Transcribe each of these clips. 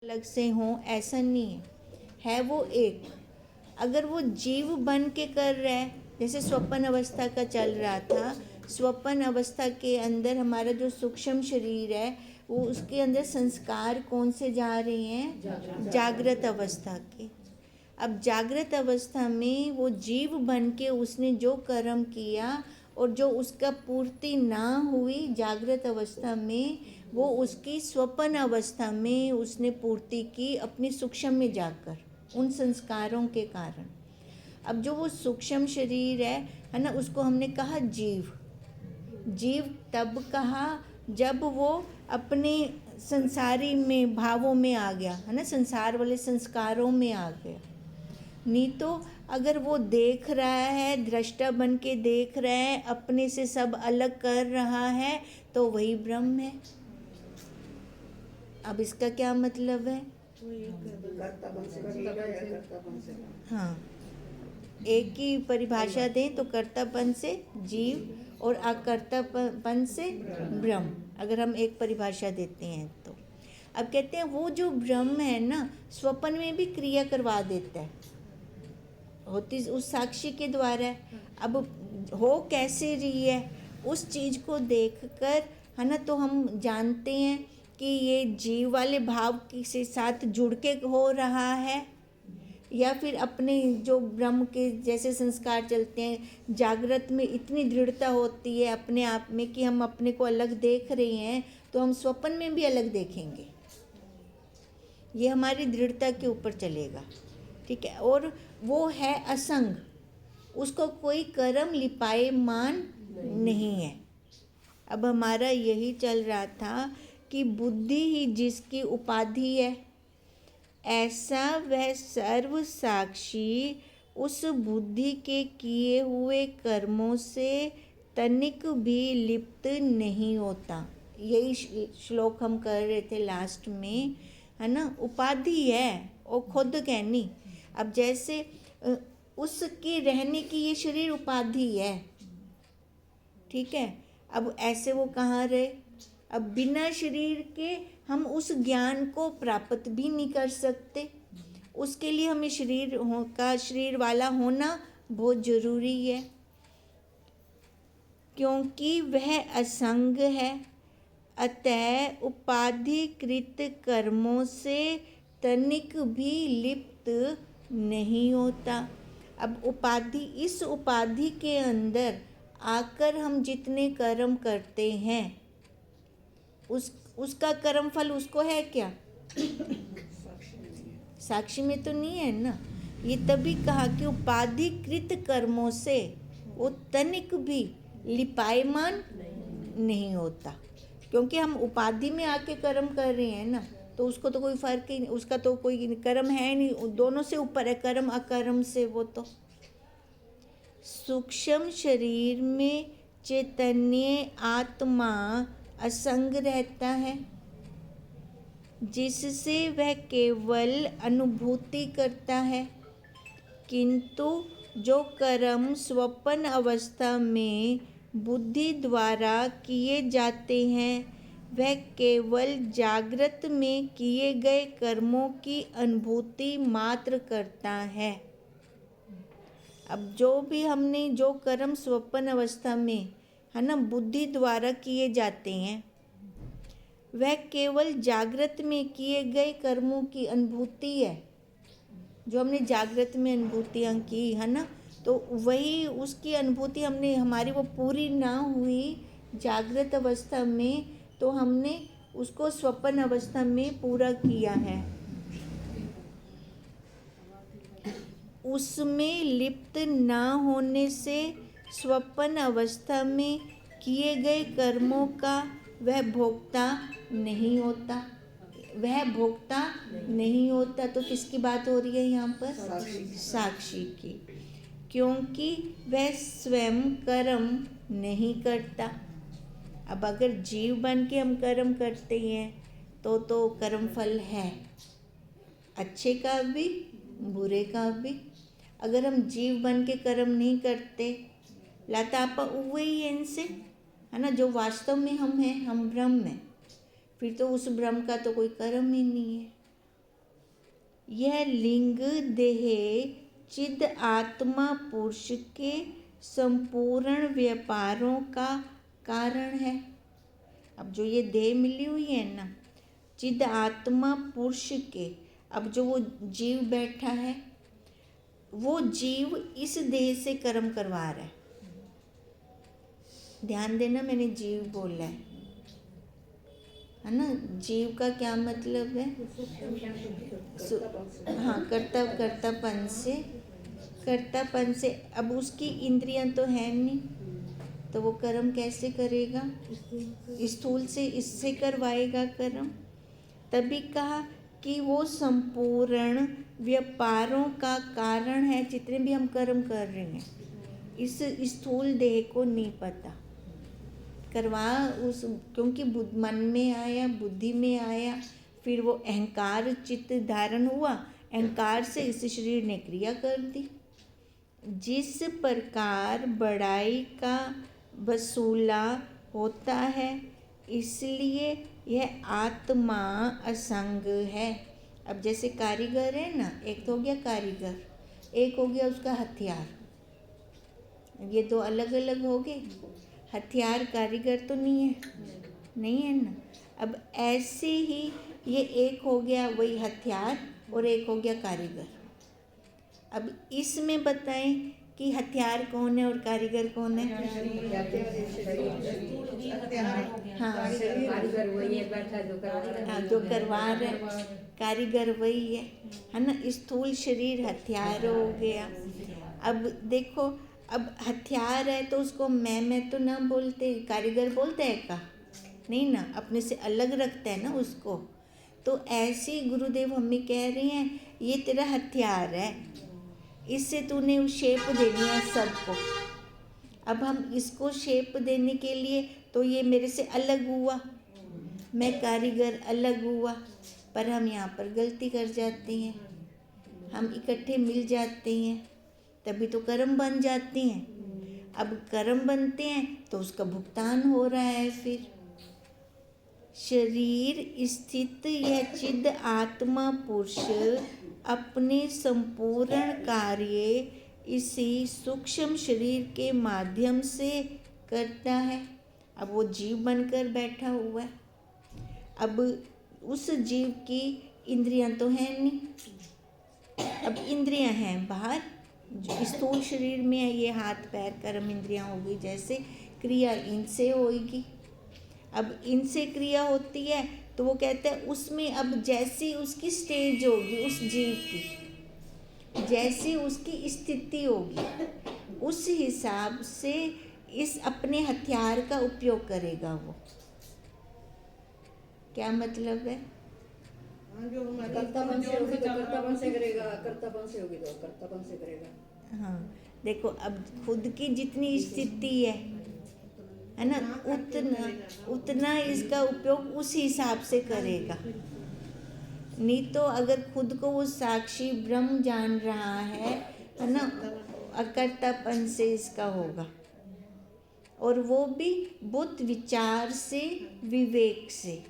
अलग से हों, ऐसा नहीं है वो एक। अगर वो जीव बन के कर रहा है, जैसे स्वप्न अवस्था का चल रहा था, स्वप्न अवस्था के अंदर हमारा जो सूक्ष्म शरीर है वो, उसके अंदर संस्कार कौन से जा रहे हैं? जागृत अवस्था के। अब जागृत अवस्था में वो जीव बन के उसने जो कर्म किया और जो उसका पूर्ति ना हुई जागृत अवस्था में, वो उसकी स्वप्न अवस्था में उसने पूर्ति की अपनी सूक्ष्म में जाकर, उन संस्कारों के कारण। अब जो वो सूक्ष्म शरीर है ना, उसको हमने कहा जीव। जीव तब कहा जब वो अपने संसारी में भावों में आ गया, है ना, संसार वाले संस्कारों में आ गया। नहीं तो अगर वो देख रहा है, दृष्टा बन के देख रहा है, अपने से सब अलग कर रहा है, तो वही ब्रह्म है। अब इसका क्या मतलब है? हाँ, एक ही परिभाषा दें तो कर्तापन से जीव और अकर्तापन से ब्रह्म, अगर हम एक परिभाषा देते हैं तो। अब कहते हैं वो जो ब्रह्म है ना, स्वप्न में भी क्रिया करवा देता है, होती उस साक्षी के द्वारा है। अब हो कैसे रही है उस चीज़ को देखकर, है ना, तो हम जानते हैं कि ये जीव वाले भाव के साथ जुड़ के हो रहा है, या फिर अपने जो ब्रह्म के जैसे संस्कार चलते हैं, जागृत में इतनी दृढ़ता होती है अपने आप में कि हम अपने को अलग देख रहे हैं, तो हम स्वप्न में भी अलग देखेंगे। ये हमारी दृढ़ता के ऊपर चलेगा, ठीक है। और वो है असंग, उसको कोई कर्म लिपायमान नहीं है। अब हमारा यही चल रहा था कि बुद्धि ही जिसकी उपाधि है, ऐसा वह सर्व साक्षी उस बुद्धि के किए हुए कर्मों से तनिक भी लिप्त नहीं होता। यही श्लोक हम कर रहे थे लास्ट में, है ना। उपाधि है और खुद कहनी। अब जैसे उसके रहने की ये शरीर उपाधि है, ठीक है। अब ऐसे वो कहाँ रहे? अब बिना शरीर के हम उस ज्ञान को प्राप्त भी नहीं कर सकते। उसके लिए हमें शरीर वाला होना बहुत ज़रूरी है, क्योंकि वह असंग है। अतः उपाधिकृत कर्मों से तनिक भी लिप्त नहीं होता। अब इस उपाधि के अंदर आकर हम जितने कर्म करते हैं, उसका कर्म फल उसको है क्या? साक्षी में तो नहीं है ना। ये तभी कहा कि उपाधिकृत कर्मों से वो तनिक भी लिपायमान नहीं होता, क्योंकि हम उपाधि में आके कर्म कर रहे हैं ना, तो उसको तो कोई फर्क ही नहीं, उसका तो कोई कर्म है नहीं, दोनों से ऊपर है कर्म अकर्म से। वो तो सूक्ष्म शरीर में चैतन्य आत्मा असंग रहता है, जिससे वह केवल अनुभूति करता है। किंतु जो कर्म स्वप्न अवस्था में बुद्धि द्वारा किए जाते हैं, वह केवल जागृत में किए गए कर्मों की अनुभूति मात्र करता है। अब जो कर्म स्वप्न अवस्था में, है ना, बुद्धि द्वारा किए जाते हैं, वह केवल जागृत में किए गए कर्मों की अनुभूति है। जो हमने जागृत में अनुभूतियाँ की, है ना, तो वही उसकी अनुभूति हमारी वो पूरी ना हुई जागृत अवस्था में, तो हमने उसको स्वप्न अवस्था में पूरा किया है। उसमें लिप्त ना होने से स्वप्न अवस्था में किए गए कर्मों का वह भोक्ता नहीं होता। तो किसकी बात हो रही है यहाँ पर? साक्षी की। क्योंकि वह स्वयं कर्म नहीं करता। अब अगर जीव बन के हम कर्म करते हैं तो कर्म फल है, अच्छे का भी बुरे का भी। अगर हम जीव बन के कर्म नहीं करते, लाता आपा उवे ही इनसे, है ना, जो वास्तव में हम हैं, हम ब्रह्म हैं, फिर तो उस ब्रह्म का तो कोई कर्म ही नहीं है। यह लिंग देह चिद आत्मा पुरुष के संपूर्ण व्यापारों का कारण है। अब जो ये देह मिली हुई है ना, चिद आत्मा पुरुष के, अब जो वो जीव बैठा है, वो जीव इस देह से कर्म करवा रहा है। ध्यान देना, मैंने जीव बोला है ना। जीव का क्या मतलब है? हाँ, कर्तापन से। अब उसकी इंद्रियां तो है नहीं, तो वो कर्म कैसे करेगा? स्थूल से, इससे करवाएगा कर्म। तभी कहा कि वो संपूर्ण व्यापारों का कारण है। जितने भी हम कर्म कर रहे हैं, इस स्थूल देह को नहीं पता करवा उस, क्योंकि मन में आया, बुद्धि में आया, फिर वो अहंकार चित्त धारण हुआ, अहंकार से इस शरीर ने क्रिया कर दी। जिस प्रकार बड़ाई का वसूला होता है, इसलिए यह आत्मा असंग है। अब जैसे कारीगर है ना, एक तो हो गया कारीगर, एक हो गया उसका हथियार। ये दो अलग अलग हो गए। हथियार कारीगर तो नहीं है ना। अब ऐसे ही ये एक हो गया वही हथियार और एक हो गया कारीगर। अब इसमें बताएं कि हथियार कौन है और कारीगर कौन है? हाँ, जो करवा रहा है, कारीगर वही है ना। स्थूल शरीर हथियार हो गया। अब देखो, अब हथियार है तो उसको मैं तो ना बोलते, कारीगर बोलते हैं का नहीं ना, अपने से अलग रखता है ना उसको। तो ऐसे गुरुदेव हमें कह रहे हैं, ये तेरा हथियार है, इससे तूने शेप देनी है सबको। अब हम इसको शेप देने के लिए, तो ये मेरे से अलग हुआ, मैं कारीगर अलग हुआ। पर हम यहाँ पर गलती कर जाते हैं, हम इकट्ठे मिल जाते हैं, तभी तो कर्म बन जाते हैं। अब कर्म बनते हैं तो उसका भुगतान हो रहा है। फिर शरीर स्थित यह चिद आत्मा पुरुष अपने संपूर्ण कार्य इसी सूक्ष्म शरीर के माध्यम से करता है। अब वो जीव बनकर बैठा हुआ है। अब उस जीव की इंद्रियां तो हैं नहीं। अब इंद्रियां हैं बाहर, जो स्थूल शरीर में है, ये हाथ पैर कर्म इंद्रियां होगी, जैसे क्रिया इनसे होगी। अब इनसे क्रिया होती है तो वो कहते हैं उसमें अब जैसी उसकी स्टेज होगी, उस जीव की जैसी उसकी स्थिति होगी, उस हिसाब से इस अपने हथियार का उपयोग करेगा वो। क्या मतलब है? कर्तापन से होगी तो कर्तापन से करेगा, कर्तापन से होगी तो कर्तापन से करेगा। हाँ, देखो, अब खुद की जितनी स्थिति है ना, उतना इसका उपयोग उस हिसाब से करेगा। नहीं तो अगर खुद को वो साक्षी ब्रह्म जान रहा है ना, अकर्तापन से इसका होगा। और वो भी बुद्ध विचार से, विवेक से।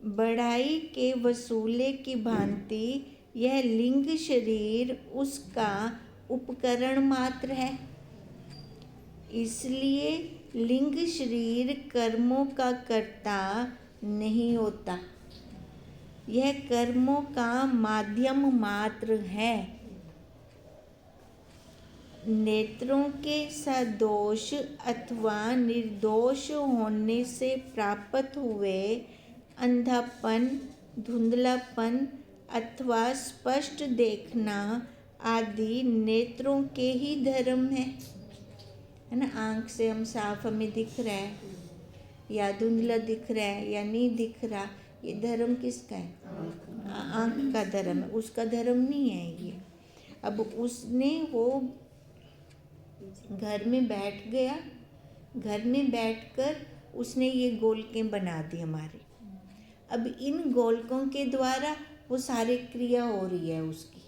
बढ़ाई के वसूले की भांति यह लिंग शरीर उसका उपकरण मात्र है। इसलिए लिंग शरीर कर्मों का कर्ता नहीं होता, यह कर्मों का माध्यम मात्र है। नेत्रों के सदोष अथवा निर्दोष होने से प्राप्त हुए अंधापन, धुंधलापन अथवा स्पष्ट देखना आदि नेत्रों के ही धर्म है ना। आँख से हम साफ, हमें दिख रहा है या धुंधला दिख रहा है या नहीं दिख रहा, ये धर्म किसका है? आँख का धर्म है, उसका धर्म नहीं है ये। अब उसने वो घर में बैठ गया, घर में बैठकर उसने ये गोलकें बना दी हमारी। अब इन गोलकों के द्वारा वो सारी क्रिया हो रही है उसकी,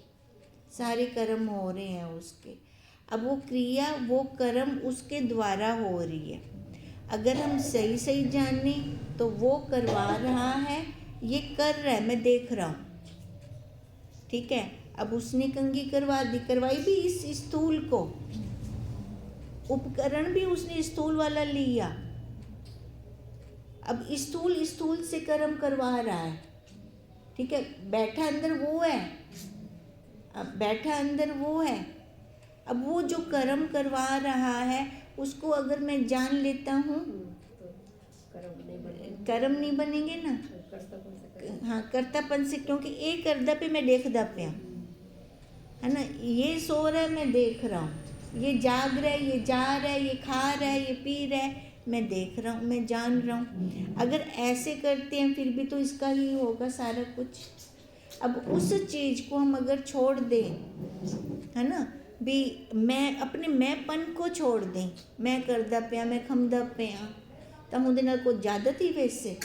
सारे कर्म हो रहे हैं उसके। अब वो क्रिया, वो कर्म उसके द्वारा हो रही है। अगर हम सही सही जाने तो वो करवा रहा है, ये कर रहा है, मैं देख रहा हूँ। ठीक है। अब उसने कंघी करवा दी, करवाई भी इस स्थूल को, उपकरण भी उसने स्थूल वाला लिया। अब स्थूल से कर्म करवा रहा है, ठीक है। बैठा अंदर वो है, अब बैठा अंदर वो है। अब वो जो कर्म करवा रहा है उसको अगर मैं जान लेता हूँ, तो कर्म नहीं बनेंगे ना। कर्तापन से करेगा। हाँ, कर्तापन से, क्योंकि एक करदा पे मैं देखदा पिया, है ना। ये सो रहा है, मैं देख रहा हूँ, ये जाग रहा है, ये जा रहा है, ये खा रहा है, ये पी रहा है, मैं देख रहा हूँ, मैं जान रहा हूँ। अगर ऐसे करते हैं फिर भी तो इसका ही होगा सारा कुछ। अब उस चीज़ को हम अगर छोड़ दें, है ना, भी मैं अपने मैंपन को छोड़ दें, मैं करदा पिया, मैं खमदा पिया, तो ਉਹਦੇ ਨਾਲ कुछ ज़्यादा थी वैसे।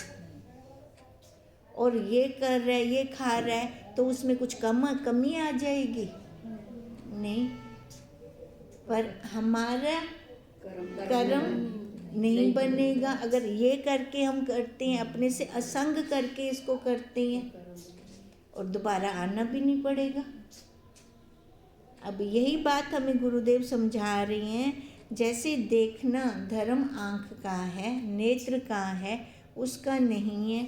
और ये कर रहा है, ये खा रहा है, तो उसमें कुछ कमी आ जाएगी नहीं। पर हमारा कर्म नहीं बनेगा अगर ये करके हम करते हैं, अपने से असंग करके इसको करते हैं, और दोबारा आना भी नहीं पड़ेगा। अब यही बात हमें गुरुदेव समझा रही हैं। जैसे देखना धर्म आँख का है, नेत्र का है, उसका नहीं है,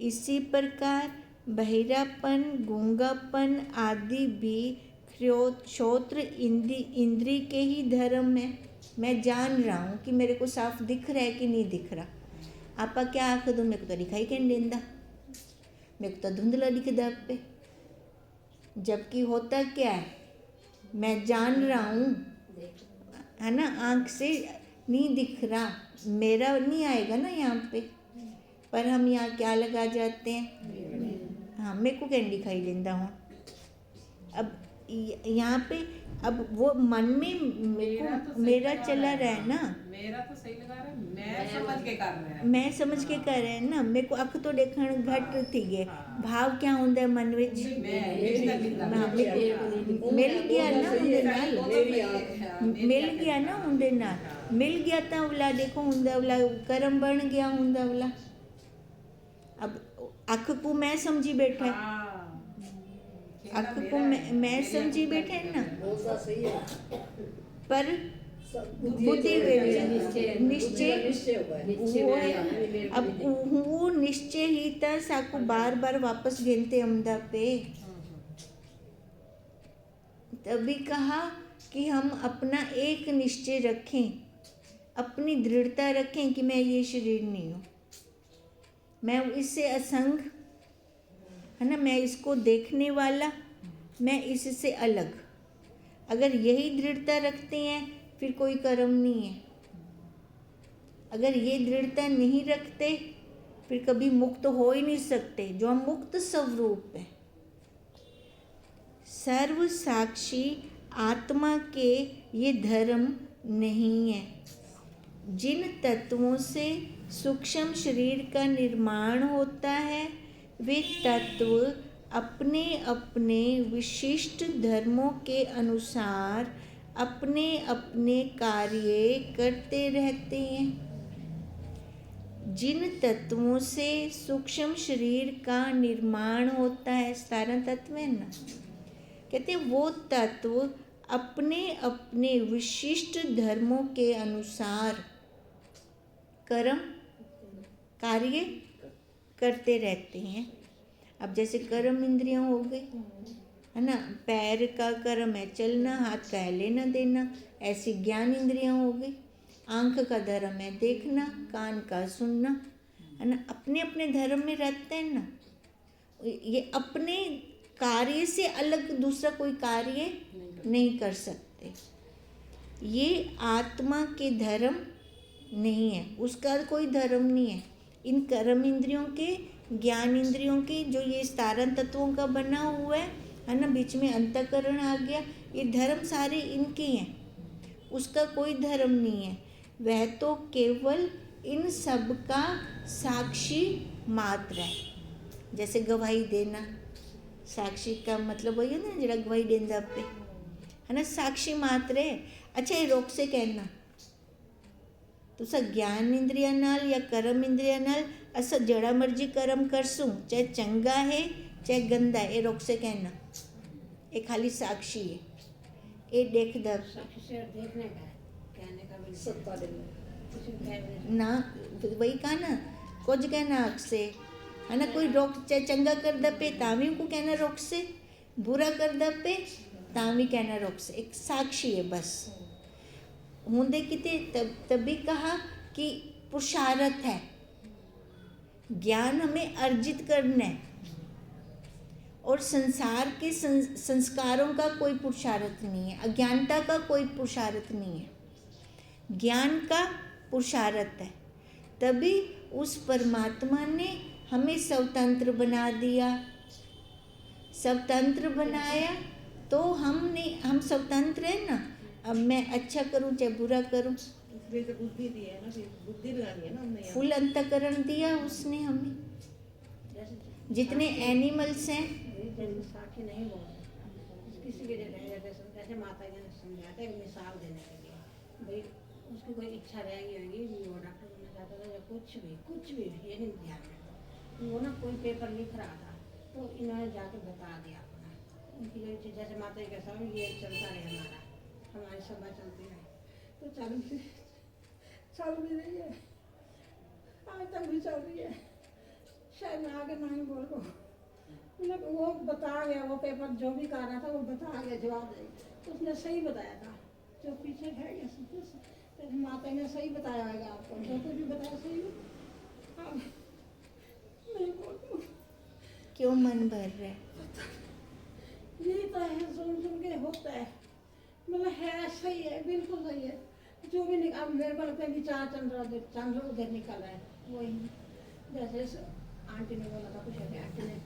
इसी प्रकार बहिरापन, गूंगापन आदि भी श्रोत्र इंद्री के ही धर्म है। मैं जान रहा हूँ कि मेरे को साफ दिख रहा है कि नहीं दिख रहा। आपा क्या आख दो, मेरे को तो दिखाई कैन देंदा, मेरे को तो धुंधला दिखदा पे। जबकि होता क्या है, मैं जान रहा हूँ, है ना, आँख से नहीं दिख रहा, मेरा नहीं आएगा ना यहाँ पे, पर हम यहाँ क्या लगा जाते हैं, हाँ मेरे को कैन दिखाई देंदा हूँ। अब यहाँ पे अब वो मन में मेरा चला रहा है ना, मेरा तो सही लगा रहा है, मैं समझ के कर रहा है, मैं समझ के कर रहे हैं ना। मेरे को अख तो देखण घट थी गए, भाव क्या होंदा है मन विच, मिल गया ना उनदे नाल, मिल गया ना उनदे नाल, मिल गया तो उला देखो हुंदा उला कर्म बन गया हुंदा उला। अब अख को मैं समझी बैठा है, अख को मैं समझी बैठे हैं ना, बोलता सही है, पर बुद्धि निश्चय वो है। अब वो निश्चय ही था साको बार बार वापस गिनते अमदा पे। तभी कहा कि हम अपना एक निश्चय रखें, अपनी दृढ़ता रखें कि मैं ये शरीर नहीं हूँ, मैं इससे असंग, है ना, मैं इसको देखने वाला, मैं इससे अलग। अगर यही दृढ़ता रखते हैं फिर कोई कर्म नहीं है। अगर ये दृढ़ता नहीं रखते फिर कभी मुक्त हो ही नहीं सकते, जो हम मुक्त स्वरूप है। सर्व साक्षी आत्मा के ये धर्म नहीं है। जिन तत्वों से सूक्ष्म शरीर का निर्माण होता है वे तत्व अपने अपने विशिष्ट धर्मों के अनुसार अपने अपने कार्य करते रहते हैं। जिन तत्वों से सूक्ष्म शरीर का निर्माण होता है, सारा तत्व है ना, कहते वो तत्व अपने अपने विशिष्ट धर्मों के अनुसार कर्म कार्य करते रहते हैं। अब जैसे कर्म इंद्रियां हो गई, है ना, पैर का कर्म है चलना, हाथ का है लेना देना, ऐसी ज्ञान इंद्रियां हो गई। आँख का धर्म है देखना, कान का सुनना, है ना, अपने अपने धर्म में रहते हैं ना। ये अपने कार्य से अलग दूसरा कोई कार्य नहीं कर सकते। ये आत्मा के धर्म नहीं है, उसका कोई धर्म नहीं है। इन कर्म इंद्रियों के, ज्ञान इंद्रियों के, जो ये स्थारण तत्वों का बना हुआ है ना, बीच में अंतःकरण आ गया, ये धर्म सारे इनके हैं, उसका कोई धर्म नहीं है। वह तो केवल इन सब का साक्षी मात्र है। जैसे गवाही देना, साक्षी का मतलब वही है ना, जरा गवाही देंदा पे, है ना, साक्षी मात्र है। अच्छा, ये रोक से कहना तुसा ज्ञान इंद्रिया नाल या कर्म इंद्रिया नाल असा जड़ा मर्जी कर्म करसूं, चाहे चंगा है चाहे गंदा है, ये रोक से कहना, ये खाली साक्षी है, ये देख द साक्षी से देखने का है, कहने का भी नहीं। सत्ता देने किसी को कहने ना, वही कहा ना, कुछ कहना अख से है ना, कोई रोक चाहे चंगा कर दपे तावी को कहना रोक से, बुरा कर दपे तावी कहना रोक से, एक साक्षी है बस। होंदे किते तभी कहा कि पुरुषार्थ है, ज्ञान हमें अर्जित करना है, और संसार के संस्कारों का कोई पुरुषार्थ नहीं है, अज्ञानता का कोई पुरुषार्थ नहीं है, ज्ञान का पुरुषार्थ है। तभी उस परमात्मा ने हमें स्वतंत्र बना दिया, स्वतंत्र बनाया तो हम स्वतंत्र हैं ना। अब मैं अच्छा करूं चाहे बुरा करूं, इसलिए तो बुद्धि दी है ना, फिर बुद्धि लगानी है ना हमने यहाँ। फुल अंतःकरण दिया उसने हमें। जैसे जितने एनिमल्स हैं, जैसे साक्षी नहीं बोलते किसी के जैसे माता जी ने समझाया था, एक मिसाल देने के लिए, भाई उसकी कोई इच्छा रहेगी होगी, वो डॉक्टर बनना चाहता था या कुछ भी ये नहीं ध्यान में, वो ना कोई पेपर लिख रहा था तो इन्होंने जाके बता दिया अपना, उनकी जो चीज़ जैसे माता जी का सब ये चलता रहे, हमारी सभा चलती रहे, तो चल भी रही है, आज तक भी चल रही है, शायद मैं आगे नहीं बोल रहा हूँ। मतलब वो बता गया, वो पेपर जो भी कर रहा था वो बता गया, जवाब दे, तो उसने सही बताया था, जो पीछे है गया सब कुछ, तो माता ने सही बताया होगा आपको, जो कुछ भी बताया सही। अब नहीं बोलूँ, क्यों मन भर रहा है? यही तो है, सुन के होता है, मतलब है सही है, बिल्कुल सही है, जो भी निकाल, अब मेरे को लगता है विचार चंद्र उधर निकल रहा है, वही जैसे आंटी ने बोला था कुछ, आंटी ने